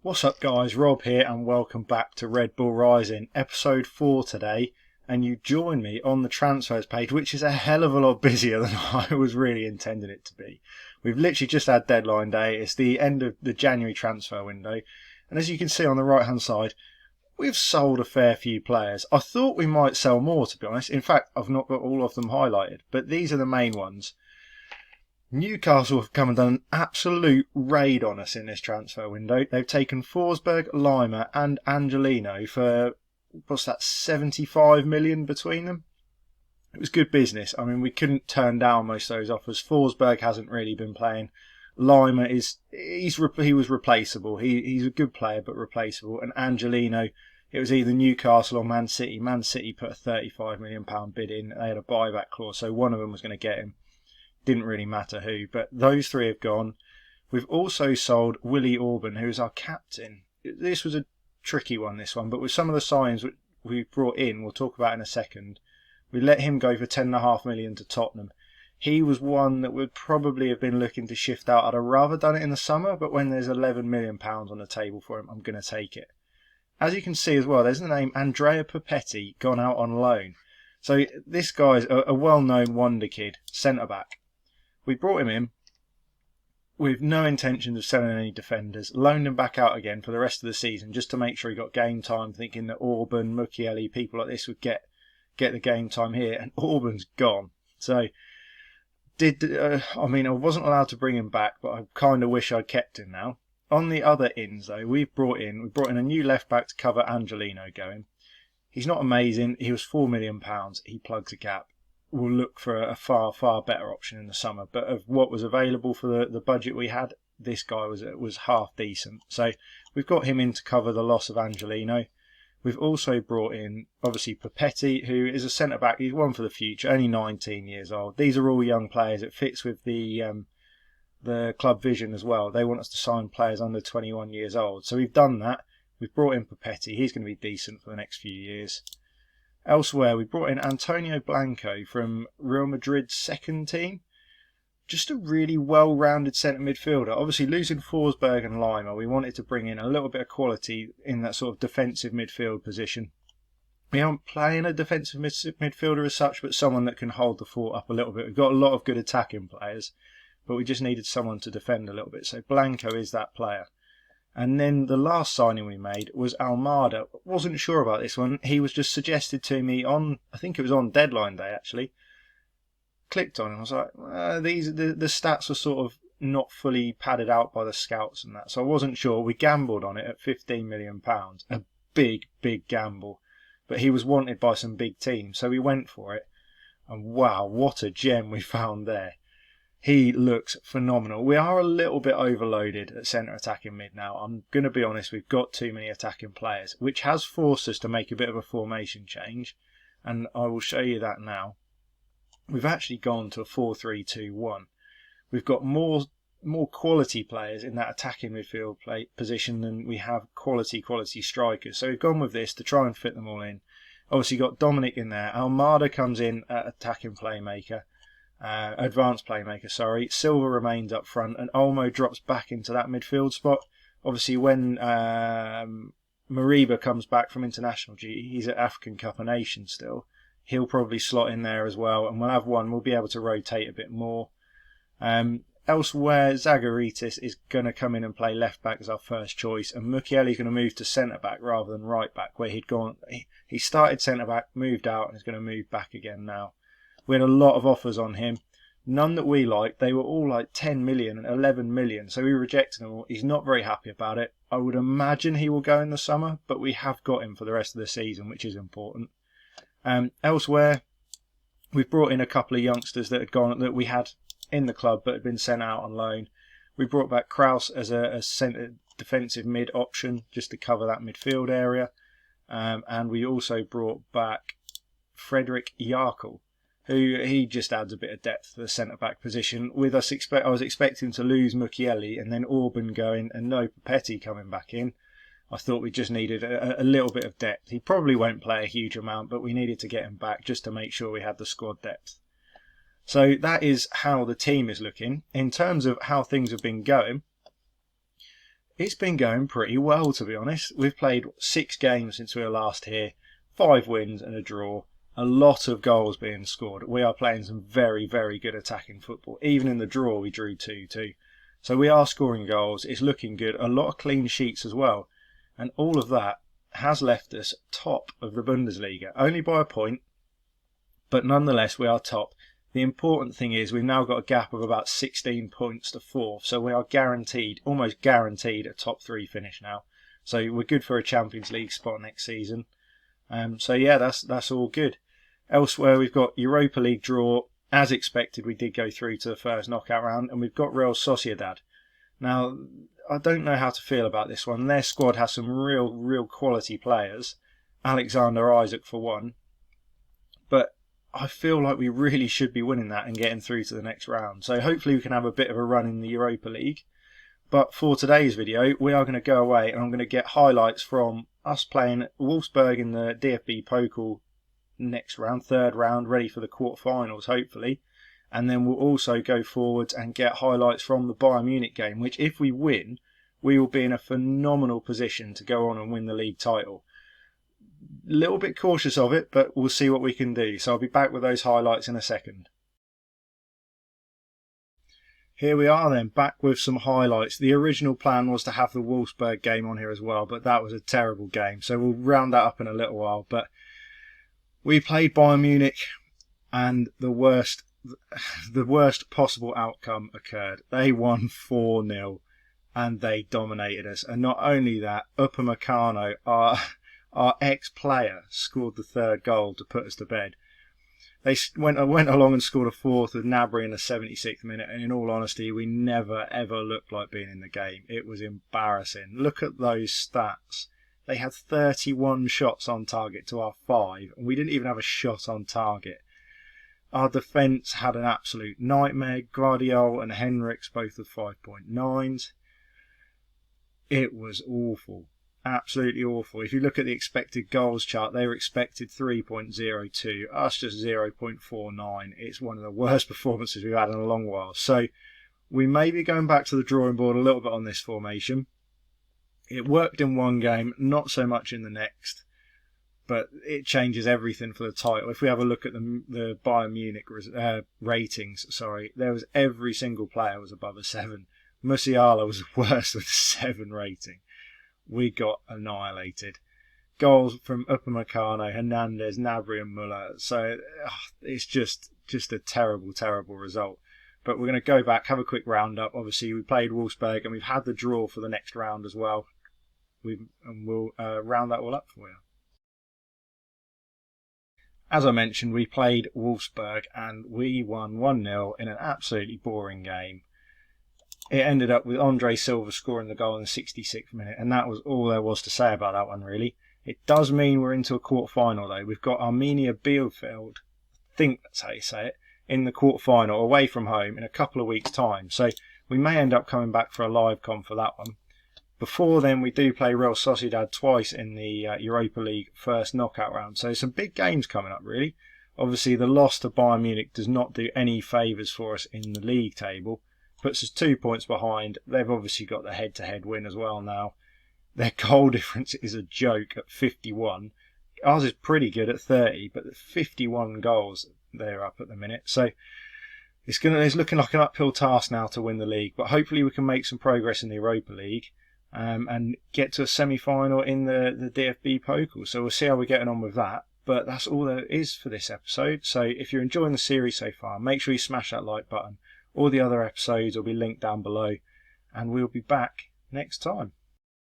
What's up guys, Rob here and welcome back to Red Bull Rising, episode 4 today, and you join me on the transfers page, which is a hell of a lot busier than I was really intending it to be. We've literally just had deadline day, it's the end of the January transfer window, and as you can see on the right hand side, we've sold a fair few players. I thought we might sell more, to be honest. In fact, I've not got all of them highlighted, but these are the main ones. Newcastle have come and done an absolute raid on us in this transfer window. They've taken Forsberg, Lima and Angelino for, what's that, 75 million between them? It was good business. I mean, we couldn't turn down most of those offers. Forsberg hasn't really been playing. Lima he was replaceable. He's a good player but replaceable. And Angelino, it was either Newcastle or Man City. Man City put a £35 million bid in. They had a buyback clause, so one of them was going to get him. Didn't really matter who, but those three have gone. We've also sold Willie Orban, who is our captain. This was a tricky one, this one, but with some of the signs we brought in, we'll talk about in a second, we let him go for £10.5 million to Tottenham. He was one that would probably have been looking to shift out. I'd have rather done it in the summer, but when there's £11 million on the table for him, I'm going to take it. As you can see as well, there's the name Andrea Papetti gone out on loan. So this guy's a well-known wonder kid, centre-back. We brought him in with no intentions of selling any defenders, loaned him back out again for the rest of the season just to make sure he got game time, thinking that Orban, Mukiele, people like this would get the game time here, and Orban's gone. So, I wasn't allowed to bring him back, but I kind of wish I'd kept him now. On the other ins, though, we brought in a new left-back to cover Angelino going. He's not amazing. He was £4 million. He plugs a gap. We'll look for a far, far better option in the summer. But of what was available for the budget we had, this guy was half decent. So we've got him in to cover the loss of Angelino. We've also brought in, obviously, Papetti, who is a centre-back. He's one for the future, only 19 years old. These are all young players. It fits with the club vision as well. They want us to sign players under 21 years old. So we've done that. We've brought in Papetti. He's going to be decent for the next few years. Elsewhere, we brought in Antonio Blanco from Real Madrid's second team. Just a really well-rounded centre midfielder. Obviously, losing Forsberg and Lima, we wanted to bring in a little bit of quality in that sort of defensive midfield position. We aren't playing a defensive midfielder as such, but someone that can hold the fort up a little bit. We've got a lot of good attacking players, but we just needed someone to defend a little bit. So Blanco is that player. And then the last signing we made was Almada. Wasn't sure about this one. He was just suggested to me I think it was on deadline day actually. Clicked on him. I was like, the stats were sort of not fully padded out by the scouts and that. So I wasn't sure. We gambled on it at £15 million. A big, big gamble. But he was wanted by some big teams. So we went for it. And wow, what a gem we found there. He looks phenomenal. We are a little bit overloaded at centre attacking mid now. I'm going to be honest, we've got too many attacking players, which has forced us to make a bit of a formation change. And I will show you that now. We've actually gone to a 4-3-2-1. We've got more quality players in that attacking midfield position than we have quality strikers. So we've gone with this to try and fit them all in. Obviously got Dominic in there. Almada comes in at attacking playmaker. Advanced playmaker, sorry. Silva remains up front and Olmo drops back into that midfield spot. Obviously when Mariba comes back from international duty, he's at African Cup of Nations still. He'll probably slot in there as well, and we'll have one. We'll be able to rotate a bit more. Elsewhere, Zagaritis is going to come in and play left back as our first choice, and Mukiele's going to move to centre back rather than right back, where he'd gone. He started centre back, moved out, and is going to move back again now. We had a lot of offers on him, none that we liked. They were all like 10 million and 11 million, so we rejected them all. He's not very happy about it. I would imagine he will go in the summer, but we have got him for the rest of the season, which is important. Elsewhere, we've brought in a couple of youngsters that we had in the club but had been sent out on loan. We brought back Kraus as a centre defensive mid option just to cover that midfield area, and we also brought back Frederick Yarkel, who he just adds a bit of depth to the centre-back position. With us, I was expecting to lose Mukiele and then Orban going and no Papetti coming back in. I thought we just needed a little bit of depth. He probably won't play a huge amount, but we needed to get him back just to make sure we had the squad depth. So that is how the team is looking. In terms of how things have been going, It's been going pretty well, to be honest. We've played 6 games since we were last here, 5 wins and a draw, a lot of goals being scored. We are playing some very, very good attacking football. Even in the draw, we drew 2-2. So we are scoring goals. It's looking good. A lot of clean sheets as well. And all of that has left us top of the Bundesliga, only by a point, but nonetheless we are top. The important thing is we've now got a gap of about 16 points to 4th, so we are guaranteed, almost guaranteed, a top 3 finish now. So we're good for a Champions League spot next season. So yeah, that's all good. Elsewhere we've got Europa League draw. As expected, we did go through to the first knockout round, and we've got Real Sociedad. Now, I don't know how to feel about this one. Their squad has some real quality players. Alexander Isaac for one. But I feel like we really should be winning that and getting through to the next round. So hopefully we can have a bit of a run in the Europa League. But for today's video, we are going to go away and I'm going to get highlights from us playing Wolfsburg in the DFB Pokal next round, 3rd round, ready for the quarterfinals hopefully. And then we'll also go forwards and get highlights from the Bayern Munich game, which if we win, we will be in a phenomenal position to go on and win the league title. A little bit cautious of it, but we'll see what we can do. So I'll be back with those highlights in a second. Here we are then, back with some highlights. The original plan was to have the Wolfsburg game on here as well, but that was a terrible game. So we'll round that up in a little while. But we played Bayern Munich and the worst possible outcome occurred. They won 4-0 and they dominated us. And not only that, Upamecano, our ex-player, scored the 3rd goal to put us to bed. They went along and scored a 4th with Gnabry in the 76th minute, and in all honesty, we never ever looked like being in the game. It was embarrassing. Look at those stats. They had 31 shots on target to our 5, and we didn't even have a shot on target. Our defence had an absolute nightmare. Guardiola and Henriks both with 5.9s. It was awful. Absolutely awful. If you look at the expected goals chart, they were expected 3.02, us just 0.49. It's one of the worst performances we've had in a long while. So we may be going back to the drawing board a little bit on this formation. It worked in one game, not so much in the next, but it changes everything for the title. If we have a look at the Bayern Munich ratings, there was every single player was above a 7. Musiala was the worst with a 7 rating. We got annihilated. Goals from Upamecano, Hernandez, Gnabry and Müller. So it's just a terrible result. But we're going to go back, have a quick roundup. Obviously, we played Wolfsburg and we've had the draw for the next round as well. And we'll round that all up for you. As I mentioned, we played Wolfsburg and we won 1-0 in an absolutely boring game. It ended up with Andre Silva scoring the goal in the 66th minute, and that was all there was to say about that one, really. It does mean we're into a quarter-final, though. We've got Arminia Bielefeld, I think that's how you say it, in the quarter-final, away from home, in a couple of weeks' time. So we may end up coming back for a live con for that one. Before then, we do play Real Sociedad twice in the Europa League first knockout round. So some big games coming up, really. Obviously, the loss to Bayern Munich does not do any favours for us in the league table. Puts us 2 points behind. They've obviously got the head-to-head win as well now. Their goal difference is a joke at 51. Ours is pretty good at 30, but 51 goals they're up at the minute. So it's looking like an uphill task now to win the league. But hopefully we can make some progress in the Europa League and get to a semi-final in the DFB Pokal. So we'll see how we're getting on with that. But that's all there is for this episode. So if you're enjoying the series so far, make sure you smash that like button. All the other episodes will be linked down below, and we'll be back next time.